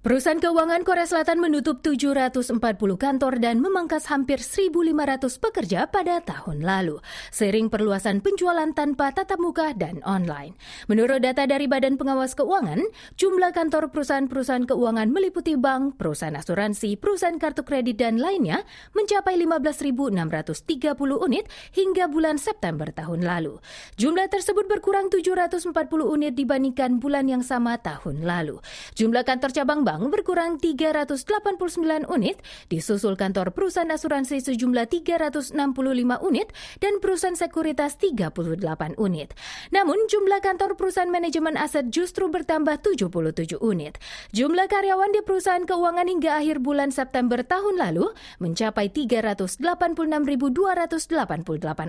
Perusahaan keuangan Korea Selatan menutup 740 kantor dan memangkas hampir 1.500 pekerja pada tahun lalu, seiring perluasan penjualan tanpa tatap muka dan online. Menurut data dari Badan Pengawas Keuangan, jumlah kantor perusahaan-perusahaan keuangan meliputi bank, perusahaan asuransi, perusahaan kartu kredit, dan lainnya mencapai 15.630 unit hingga bulan September tahun lalu. Jumlah tersebut berkurang 740 unit dibandingkan bulan yang sama tahun lalu. Jumlah kantor cabang bank berkurang 389 unit, disusul kantor perusahaan asuransi sejumlah 365 unit dan perusahaan sekuritas 38 unit. Namun, jumlah kantor perusahaan manajemen aset justru bertambah 77 unit. Jumlah karyawan di perusahaan keuangan hingga akhir bulan September tahun lalu mencapai 386.288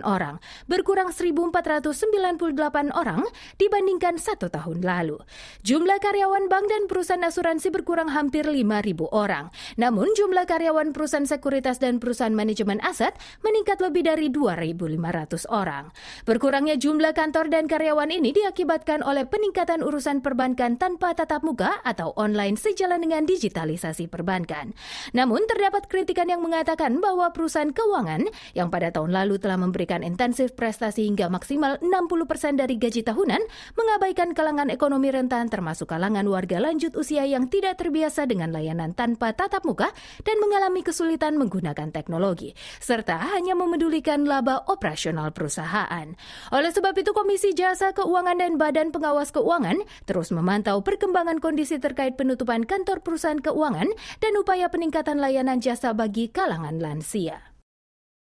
orang, berkurang 1.498 orang dibandingkan satu tahun lalu. Jumlah karyawan bank dan perusahaan asuransi berkurang hampir 5.000 orang. Namun jumlah karyawan perusahaan sekuritas dan perusahaan manajemen aset meningkat lebih dari 2.500 orang. Berkurangnya jumlah kantor dan karyawan ini diakibatkan oleh peningkatan urusan perbankan tanpa tatap muka atau online sejalan dengan digitalisasi perbankan. Namun terdapat kritikan yang mengatakan bahwa perusahaan keuangan yang pada tahun lalu telah memberikan intensif prestasi hingga maksimal 60% dari gaji tahunan mengabaikan kalangan ekonomi rentan termasuk kalangan warga lanjut usia yang tidak terbiasa dengan layanan tanpa tatap muka dan mengalami kesulitan menggunakan teknologi, serta hanya memedulikan laba operasional perusahaan. Oleh sebab itu, Komisi Jasa Keuangan dan Badan Pengawas Keuangan terus memantau perkembangan kondisi terkait penutupan kantor perusahaan keuangan dan upaya peningkatan layanan jasa bagi kalangan lansia.